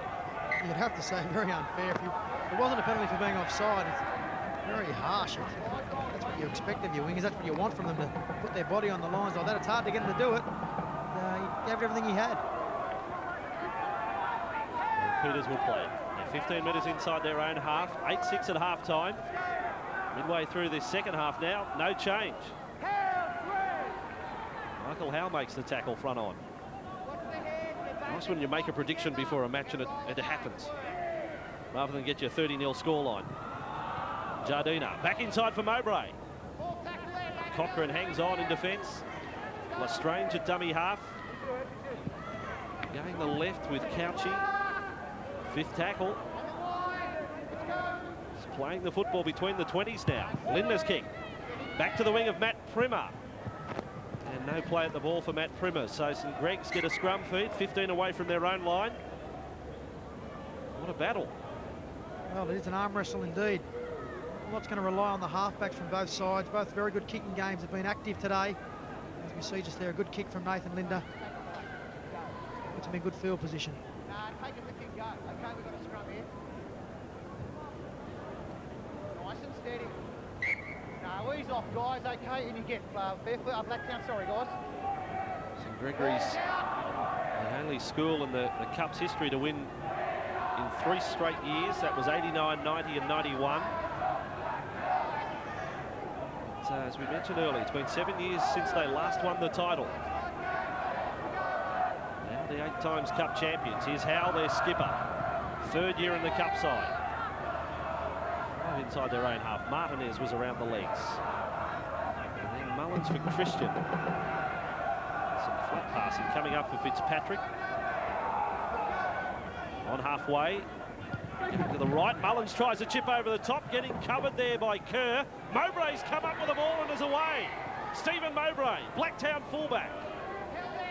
You'd have to say very unfair. If it wasn't a penalty for being offside, it's very harsh. That's what you expect of your wingers. That's what you want from them, to put their body on the lines like that. It's hard to get them to do it. He gave it everything he had. And Peters will play. They're 15 metres inside their own half. 8-6 at half-time. Midway through this second half now, no change. Michael Howe makes the tackle front on. Nice when you make a prediction before a match and it happens, rather than get your 30-0 scoreline. Jardina back inside for Mowbray. Cochrane hangs on in defence. Lestrange at dummy half. Going the left with Couchy. Fifth tackle. He's playing the football between the 20s now. Linda's kick. Back to the wing of Matt Primer. And no play at the ball for Matt Primer. So St Greg's get a scrum feed, 15 away from their own line. What a battle. Well, it is an arm wrestle indeed. A lot's going to rely on the halfbacks from both sides. Both very good kicking games have been active today. As we see just there, a good kick from Nathan Linder. Puts him in good field position. Take it, we can go. Okay, we've got a scrum here. Nice and steady. No, ease off, guys. Okay, and you get barefoot. Blacktown, sorry, guys. St Gregory's the only school in the Cup's history to win in 3 straight years. That was 89, 90 and 91. So as we mentioned earlier, it's been 7 years since they last won the title. Now the 8 times Cup champions. Here's Howe, their skipper. 3rd year in the Cup side. Inside their own half. Martinez was around the legs. And then Mullins for Christian. Some flat passing coming up for Fitzpatrick. On halfway. Going to the right. Mullins tries a chip over the top. Getting covered there by Kerr. Mowbray's come up with the ball and is away. Stephen Mowbray, Blacktown fullback.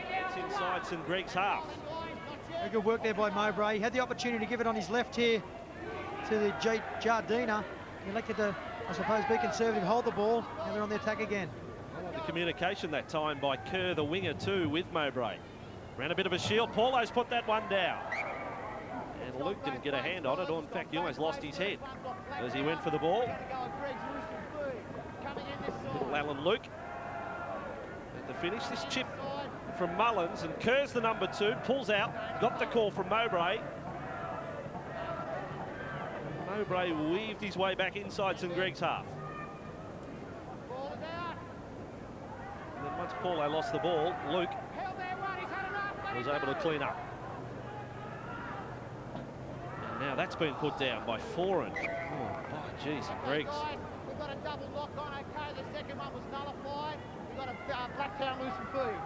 It's inside St Greg's half. Very good work there by Mowbray. He had the opportunity to give it on his left here to the Jardina. He elected to, I suppose, be conservative, hold the ball. Now they're on the attack again. The communication that time by Kerr, the winger, too, with Mowbray. Ran a bit of a shield. Paulo's put that one down. And Luke didn't get a hand on it, or in fact, he almost lost his head as he went for the ball. Little Alan Luke at the finish. This chip from Mullins, and Kerr's the number 2, pulls out, got the call from Mowbray. Mowbray weaved his way back inside St Greg's half. And then once Paulo lost the ball, Luke was able to clean up. And now that's been put down by Foran. Oh, geez, St Greg's. We've got a double lock on, okay. The second one was nullified. We've got a Blacktown loose and feed.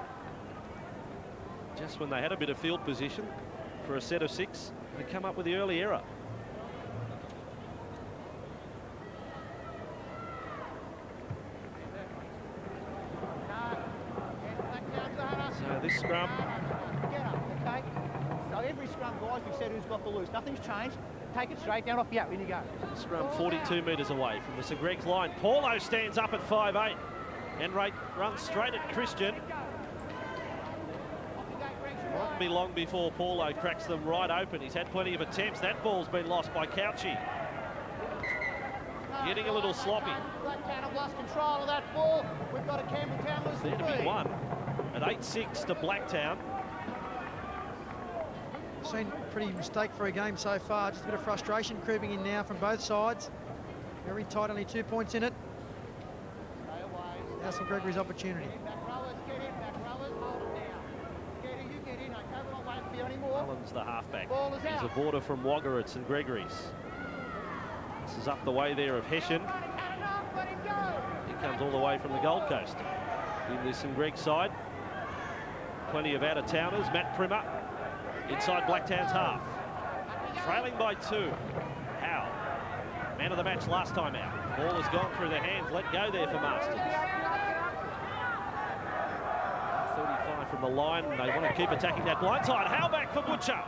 Just when they had a bit of field position for a set of 6, they come up with the early error. scrum. Get up, okay? So every scrum, guys, we've said who's got the loose. Nothing's changed. Take it straight down off the out when you go. Scrum 42 metres away from the St Greg's line. Paulo stands up at 5'8". Enright runs straight at Christian. Won't be long before Paulo cracks them right open. He's had plenty of attempts. That ball's been lost by Couchy. Getting a little sloppy. Blacktown have lost control of that ball. We've got a Campbelltown lose the There to lead. be one at 8-6 to Blacktown. Seen a pretty mistake-free game so far. Just a bit of frustration creeping in now from both sides. Very tight, only 2 points in it. Stay away. Now some Gregory's opportunity. Back rowers, get in. Back rowers, hold it down. Get in, you get in. Okay, we're not waiting for you anymore. Allen's the halfback. Ball is He's out. a boarder from Wagga at St Gregory's. This is up the way there of Hessian. Let him go. He comes all the way from the Gold Coast. In the St Greg's side. Plenty of out-of-towners. Matt Primmer inside Blacktown's half. Trailing by 2. Howe. Man of the match last time out. Ball has gone through their hands. Let go there for Masters. 35 from the line. They want to keep attacking that blind side. Howe back for Butcher.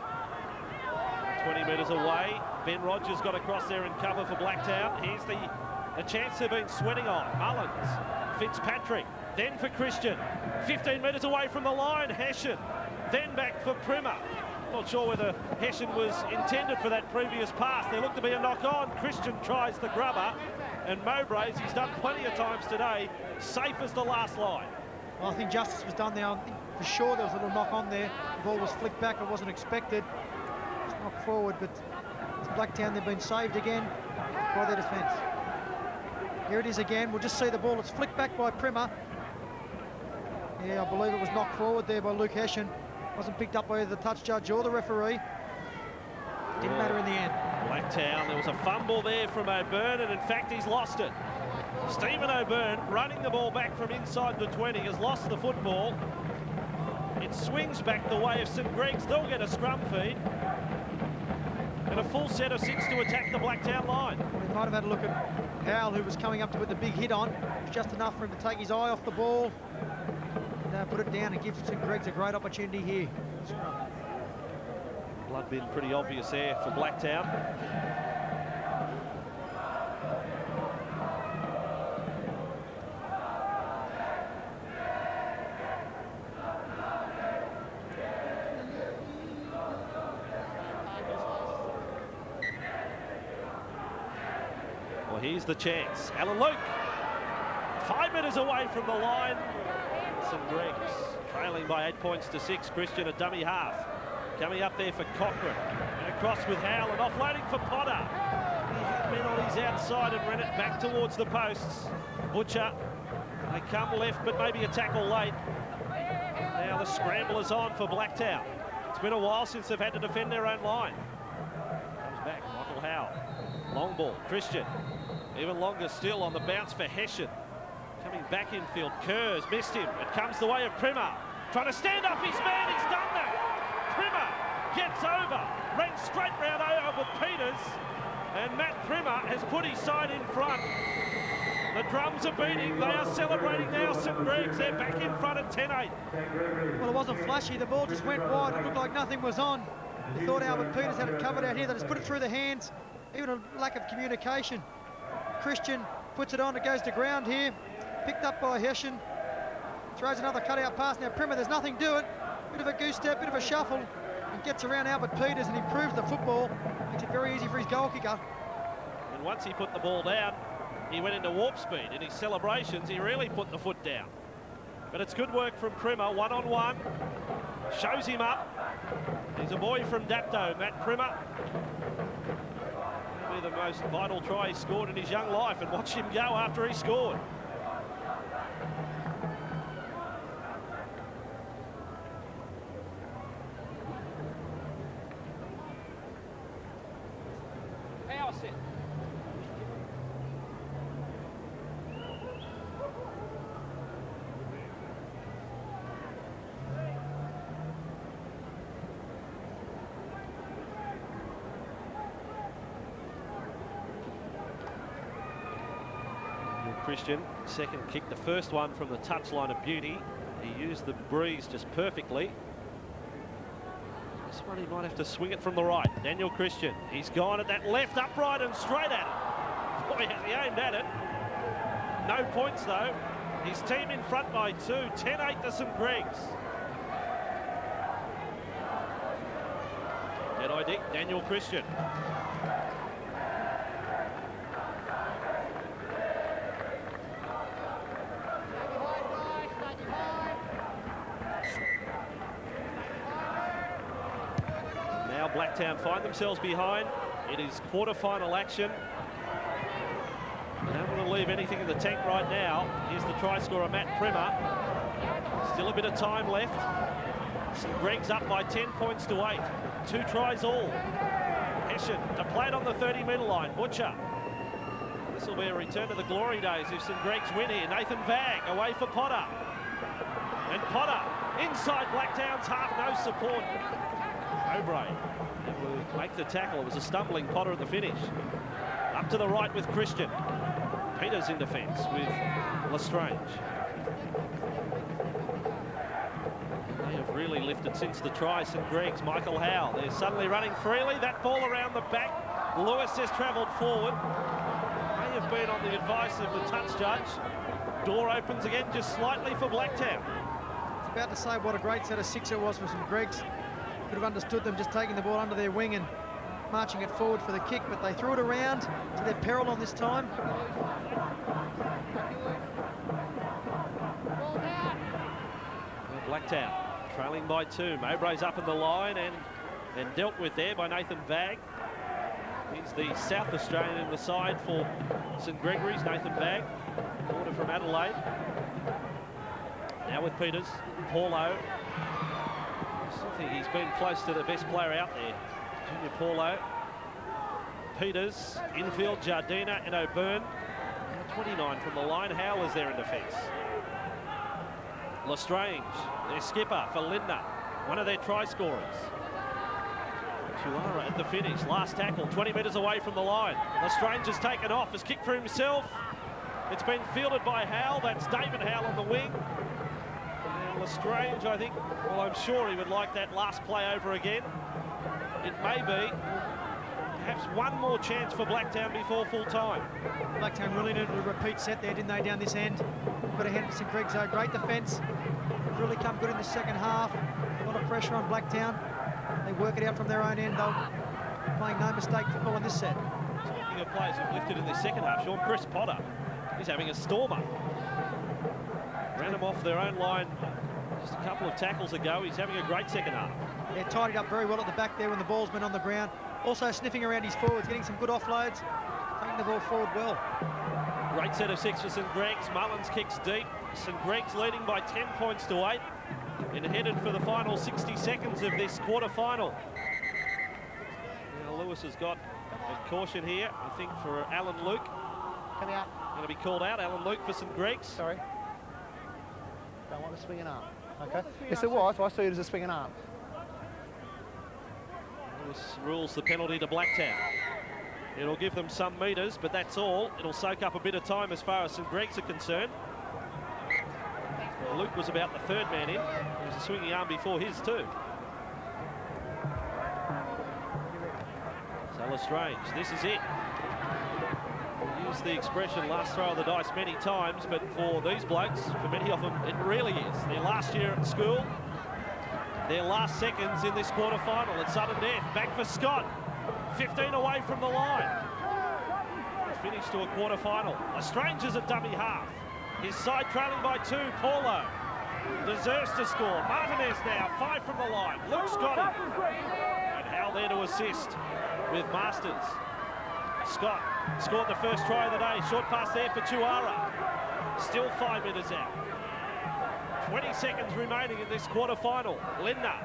20 metres away. Ben Rogers got across there in cover for Blacktown. Here's the chance they've been sweating on. Mullins, Fitzpatrick, then for Christian. 15 metres away from the line, Hessian. Then back for Primmer. Not sure whether Hessian was intended for that previous pass. There looked to be a knock on. Christian tries the grubber. And Mowbray's, he's done plenty of times today, safe as the last line. Well, I think justice was done there. I think for sure there was a little knock on there. The ball was flicked back. It wasn't expected. It's knocked forward, but it's Blacktown. They've been saved again by their defence. Here it is again. We'll just see the ball. It's flicked back by Primmer. Yeah, I believe it was knocked forward there by Luke Hessian. Wasn't picked up by either the touch judge or the referee. Didn't matter in the end. Blacktown, there was a fumble there from O'Byrne, and in fact he's lost it. Stephen O'Byrne, running the ball back from inside the 20, has lost the football. It swings back the way of St Greg's. They'll get a scrum feed. And a full set of 6 to attack the Blacktown line. They might have had a look at Howell, who was coming up to put the big hit on. It was just enough for him to take his eye off the ball and put it down and give St Greg's a great opportunity here. Blood been pretty obvious there for Blacktown. Well, here's the chance. Alan Luke, 5 metres away from the line. St Greg's trailing by 8 points to 6. Christian, a dummy half. Coming up there for Cochrane. And across with Howell and offloading for Potter. He had men on his outside and ran it back towards the posts. Butcher, they come left, but maybe a tackle late. Now the scramble is on for Blacktown. It's been a while since they've had to defend their own line. Comes back, Michael Howell. Long ball, Christian. Even longer still on the bounce for Hessian. Coming back infield, Kerrs missed him. It comes the way of Primmer. Trying to stand up his man, he's done that. Primmer gets over, ran straight round over Peters, and Matt Primmer has put his side in front. The drums are beating, they are celebrating now. St Greg's, they're back in front at 10-8. Well, it wasn't flashy, the ball just went wide. It looked like nothing was on. We thought Albert Peters had it covered out here. They just put it through the hands. Even a lack of communication. Christian puts it on, it goes to ground here. Picked up by Hessian. Throws another cutout pass. Now Primmer, there's nothing to it. Bit of a goose step, bit of a shuffle. And gets around Albert Peters and improves the football. Makes it very easy for his goal kicker. And once he put the ball down, he went into warp speed. In his celebrations, he really put the foot down. But it's good work from Primmer, one-on-one. Shows him up. He's a boy from Dapto, Matt Primmer. Maybe the most vital try he scored in his young life, and watch him go after he scored. Power set. Christian, second kick, the first one from the touchline of beauty. He used the breeze just perfectly. This one he might have to swing it from the right. Daniel Christian, he's gone at that left upright and straight at it. Boy, has he aimed at it. No points though. His team in front by 2, 10-8 to St Greg's. Dead ID, Daniel Christian. Now Blacktown find themselves behind. It is quarter-final action. They don't want to leave anything in the tank right now. Here's the try scorer, Matt Primer. Still a bit of time left. St Greg's up by 10 points to 8. 2 tries all. Hessian to play it on the 30-metre line. Butcher. This will be a return to the glory days if St Greg's win here. Nathan Vag away for Potter. And Potter inside Blacktown's half, no support. Mowbray will make the tackle. It was a stumbling Potter at the finish. Up to the right with Christian. Peters in defence with Lestrange. They have really lifted since the try. St Greg's, Michael Howe. They're suddenly running freely. That ball around the back. Lewis has travelled forward. May have been on the advice of the touch judge. Door opens again just slightly for Blacktown. It's about to say what a great set of 6 it was for St Greg's. Could have understood them just taking the ball under their wing and marching it forward for the kick, but they threw it around to their peril on this time. Well, Blacktown trailing by 2. Mowbray's up in the line and dealt with there by Nathan Vag. He's the South Australian in the side for St Gregory's, Nathan Vag, order from Adelaide. Now with Peters, Paulo. I still think he's been close to the best player out there. Junior Paulo. Peters, infield, Jardina and O'Byrne. 29 from the line. Howe is there in defence. Lestrange, their skipper for Lindner, one of their try scorers. Chuara at the finish, last tackle, 20 metres away from the line. Lestrange has taken off, has kicked for himself. It's been fielded by Howe. That's David Howe on the wing. And Lestrange, I think, well, I'm sure he would like that last play over again. It may be perhaps one more chance for Blacktown before full time. Blacktown really needed a repeat set there, didn't they, down this end? Got ahead of St Greg's, great defence. Really come good in the second half. A lot of pressure on Blacktown. They work it out from their own end, though. Playing no mistake football in this set. Speaking of players who've lifted in this second half, Sean Chris Potter, he's having a stormer. Ran them off their own line just a couple of tackles ago. He's having a great second half. Yeah, tidied up very well at the back there when the ball's been on the ground. Also sniffing around his forwards, getting some good offloads, taking the ball forward well. Great set of 6 for St Greg's. Mullins kicks deep. St Greg's leading by 10 points to 8 and headed for the final 60 seconds of this quarter-final. Now Lewis has got a caution here, I think, for Alan Luke. Come out. Going to be called out, Alan Luke for St Greg's. Sorry. Don't want to swing an arm. Okay. Yes, it was. I saw it as a swinging arm. Lewis rules the penalty to Blacktown. It'll give them some metres, but that's all. It'll soak up a bit of time as far as St Greg's are concerned. Luke was about the 3rd man in. There was a swinging arm before his too. So Lestrange, this is it. We'll use the expression last throw of the dice many times, but for these blokes, for many of them, it really is. Their last year at school, their last seconds in this quarter-final. It's sudden death. Back for Scott. 15 away from the line. Finish to a quarter-final. Lestrange is a dummy half. His side trailing by 2. Paulo deserves to score. Martinez now 5 from the line. Luke Scotty. And Hal there to assist with Masters. Scott scored the first try of the day. Short pass there for Chuara. Still 5 metres out. 20 seconds remaining in this quarter-final. Lindner.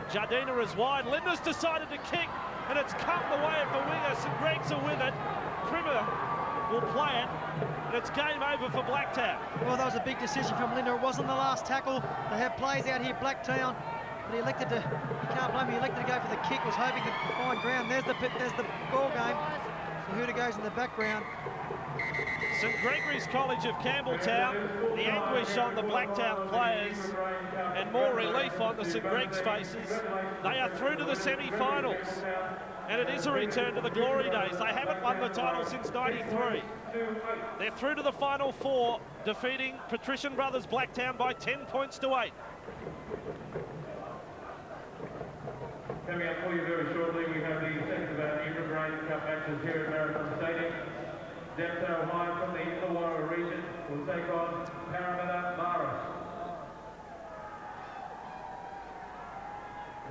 Jardina is wide. Lindner's decided to kick, and it's come the way of the winger. St Greg's are with it. Primer will play it, and it's game over for Blacktown. Well, that was a big decision from Lindner. It wasn't the last tackle. They have plays out here, Blacktown, but he elected to, you can't blame him, he elected to go for the kick, was hoping to find ground. There's the ball game. Who goes in the background? St Gregory's College of Campbelltown, the anguish on the Blacktown players and more relief on the St Greg's faces. They are through to the semi-finals, and it is a return to the glory days. They haven't won the title since '93. They're through to the final four, defeating Patrician Brothers Blacktown by 10 points to 8. Coming up for you very shortly, we have the second of our Nutri-Grain Cup matches here at Marathon Stadium. Blacktown High from the Illawarra region will take on Parramatta Maris.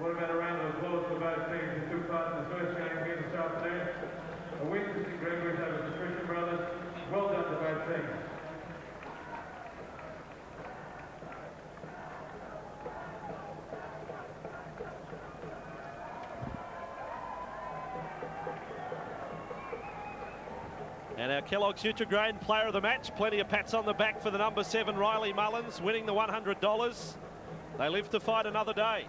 What about a round of applause for both teams who took part in the first game here this afternoon? A win for St Gregory's over the Patrician Brothers. Well done to both teams. And our Kellogg's Nutri-Grain player of the match, plenty of pats on the back for the number 7 Riley Mullins, winning the $100. They live to fight another day.